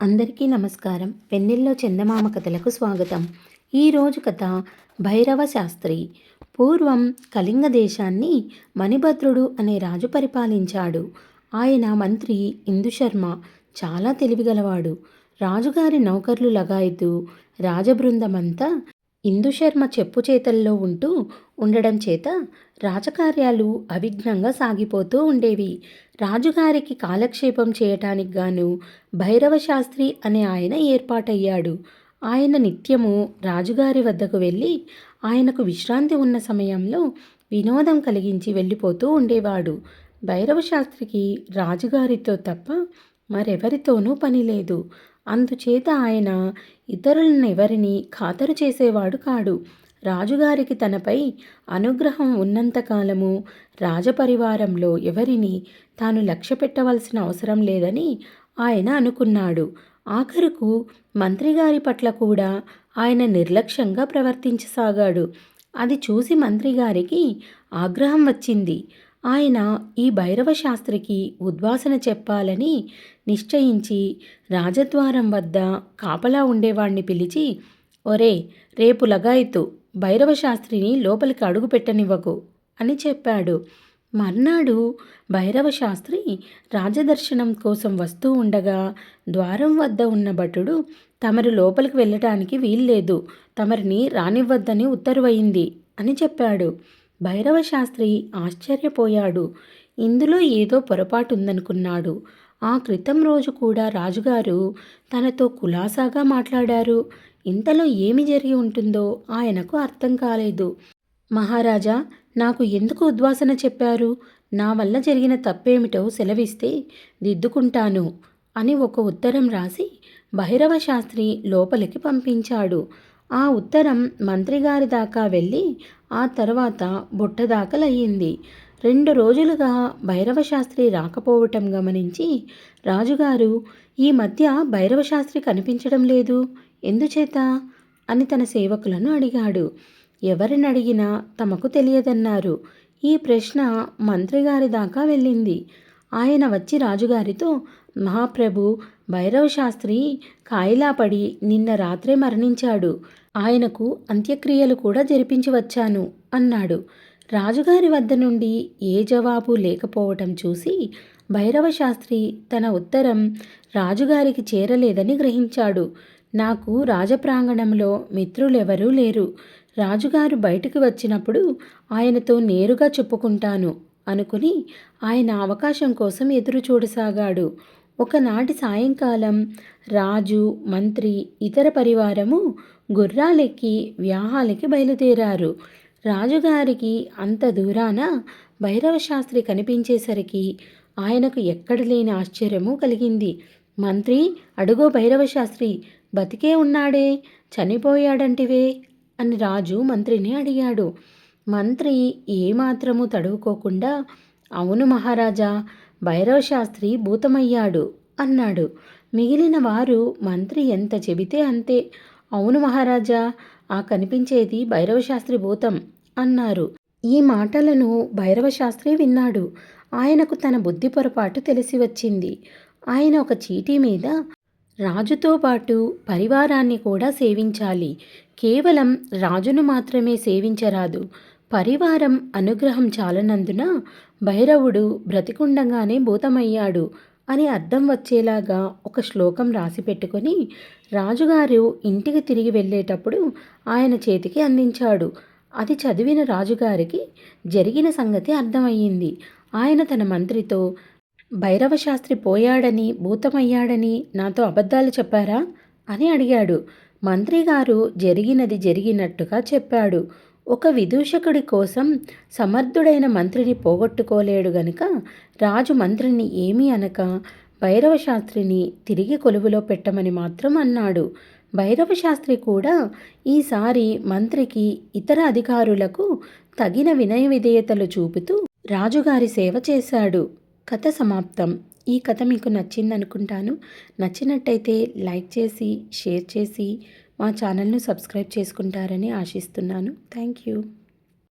అందరికీ నమస్కారం. వెన్నెల్లో చందమామ కథలకు స్వాగతం. ఈరోజు కథ భైరవ శాస్త్రి. పూర్వం కళింగ దేశాన్ని మణిభద్రుడు అనే రాజు పరిపాలించాడు. ఆయన మంత్రి ఇందుశర్మ చాలా తెలివిగలవాడు. రాజుగారి నౌకర్లు లగాయతూ రాజబృందమంతా ఇందుశర్మ చెప్పు చేతల్లో ఉండడం చేత రాజకార్యాలు అవిఘ్నంగా సాగిపోతూ ఉండేవి. రాజుగారికి కాలక్షేపం చేయటానికి గాను భైరవ శాస్త్రి అనే ఆయన ఏర్పాటయ్యాడు. ఆయన నిత్యము రాజుగారి వద్దకు వెళ్ళి ఆయనకు విశ్రాంతి ఉన్న సమయంలో వినోదం కలిగించి వెళ్ళిపోతూ ఉండేవాడు. భైరవ శాస్త్రికి రాజుగారితో తప్ప మరెవరితోనూ పని లేదు. అందుచేత ఆయన ఇతరులను ఎవరిని ఖాతరు చేసేవాడు కాడు. రాజుగారికి తనపై అనుగ్రహం ఉన్నంతకాలము రాజపరివారంలో ఎవరిని తాను లక్ష్య పెట్టవలసిన అవసరం లేదని ఆయన అనుకున్నాడు. ఆఖరుకు మంత్రిగారి పట్ల కూడా ఆయన నిర్లక్ష్యంగా ప్రవర్తించసాగాడు. అది చూసి మంత్రిగారికి ఆగ్రహం వచ్చింది. ఆయన ఈ భైరవ శాస్త్రికి ఉద్వాసన చెప్పాలని నిశ్చయించి రాజద్వారం వద్ద కాపలా ఉండేవాణ్ణి పిలిచి, ఒరే, రేపు లగాయతు భైరవ శాస్త్రిని లోపలికి అడుగు పెట్టనివ్వకు అని చెప్పాడు. మర్నాడు భైరవ శాస్త్రి రాజదర్శనం కోసం వస్తూ ఉండగా ద్వారం వద్ద ఉన్న భటుడు, తమరు లోపలికి వెళ్ళటానికి వీల్లేదు, తమరిని రానివ్వద్దని ఉత్తర్వయింది అని చెప్పాడు. భైరవ శాస్త్రి ఆశ్చర్యపోయాడు. ఇందులో ఏదో పొరపాటు ఉందనుకున్నాడు. ఆ క్రితం రోజు కూడా రాజుగారు తనతో కులాసాగా మాట్లాడారు. ఇంతలో ఏమి జరిగి ఉంటుందో ఆయనకు అర్థం కాలేదు. మహారాజా, నాకు ఎందుకు ఉద్వాసన చెప్పారు? నా వల్ల జరిగిన తప్పేమిటో సెలవిస్తే దిద్దుకుంటాను అని ఒక ఉత్తరం రాసి భైరవ శాస్త్రి లోపలికి పంపించాడు. ఆ ఉత్తరం మంత్రిగారి దాకా వెళ్ళి ఆ తర్వాత బుట్టదాకలయ్యింది. 2 రోజులుగా భైరవ శాస్త్రి రాకపోవటం గమనించి రాజుగారు, ఈ మధ్య భైరవ శాస్త్రి కనిపించడం లేదు, ఎందుచేత అని తన సేవకులను అడిగాడు. ఎవరిని అడిగినా తమకు తెలియదన్నారు. ఈ ప్రశ్న మంత్రిగారి దాకా వెళ్ళింది. ఆయన వచ్చి రాజుగారితో, మహాప్రభు, భైరవ శాస్త్రి కాయిలా పడి నిన్న రాత్రే మరణించాడు. ఆయనకు అంత్యక్రియలు కూడా జరిపించి వచ్చాను అన్నాడు. రాజుగారి వద్ద నుండి ఏ జవాబు లేకపోవటం చూసి భైరవ శాస్త్రి తన ఉత్తరం రాజుగారికి చేరలేదని గ్రహించాడు. నాకు రాజప్రాంగణంలో మిత్రులెవరూ లేరు. రాజుగారు బయటకు వచ్చినప్పుడు ఆయనతో నేరుగా చెప్పుకుంటాను అనుకుని ఆయన అవకాశం కోసం ఎదురు చూడసాగాడు. ఒకనాటి సాయంకాలం రాజు, మంత్రి, ఇతర పరివారము గుర్రాలెక్కి వ్యాహాలకి బయలుదేరారు. రాజుగారికి అంత దూరాన భైరవ శాస్త్రి కనిపించేసరికి ఆయనకు ఎక్కడ లేని ఆశ్చర్యము కలిగింది. మంత్రి, అడుగో భైరవ శాస్త్రి, బతికే ఉన్నాడే, చనిపోయాడంటివే అని రాజు మంత్రిని అడిగాడు. మంత్రి ఏమాత్రము తడువుకోకుండా, అవును మహారాజా, భైరవ శాస్త్రి భూతమయ్యాడు అన్నాడు. మిగిలిన వారు మంత్రి ఎంత చెబితే అంతే, అవును మహారాజా, ఆ కనిపించేది భైరవ శాస్త్రి భూతం అన్నారు. ఈ మాటలను భైరవ శాస్త్రి విన్నాడు. ఆయనకు తన బుద్ధి పొరపాటు తెలిసి వచ్చింది. ఆయన ఒక చీటీ మీద రాజుతో పాటు పరివారాన్ని కూడా సేవించాలి, కేవలం రాజును మాత్రమే సేవించరాదు, పరివారం అనుగ్రహం చాలనందున భైరవుడు బ్రతికుండగానే భూతమయ్యాడు అని అర్థం వచ్చేలాగా ఒక శ్లోకం రాసి పెట్టుకొని రాజుగారు ఇంటికి తిరిగి వెళ్ళేటప్పుడు ఆయన చేతికి అందించాడు. అది చదివిన రాజుగారికి జరిగిన సంగతి అర్థమయ్యింది. ఆయన తన మంత్రితో, భైరవ శాస్త్రి పోయాడని, భూతమయ్యాడని నాతో అబద్ధాలు చెప్పారా అని అడిగాడు. మంత్రిగారు జరిగినది జరిగినట్టుగా చెప్పాడు. ఒక విదూషకుడి కోసం సమర్థుడైన మంత్రిని పోగొట్టుకోలేడు గనుక రాజు మంత్రిని ఏమీ అనక భైరవ శాస్త్రిని తిరిగి కొలువులో పెట్టమని మాత్రం అన్నాడు. భైరవ శాస్త్రి కూడా ఈసారి మంత్రికి, ఇతర అధికారులకు తగిన వినయ విధేయతలు చూపుతూ రాజుగారి సేవ చేశాడు. కథ సమాప్తం. ఈ కథ మీకు నచ్చిందనుకుంటాను. నచ్చినట్టయితే లైక్ చేసి, షేర్ చేసి మా ఛానల్ను సబ్స్క్రైబ్ చేసుకుంటారని ఆశిస్తున్నాను. Thank you.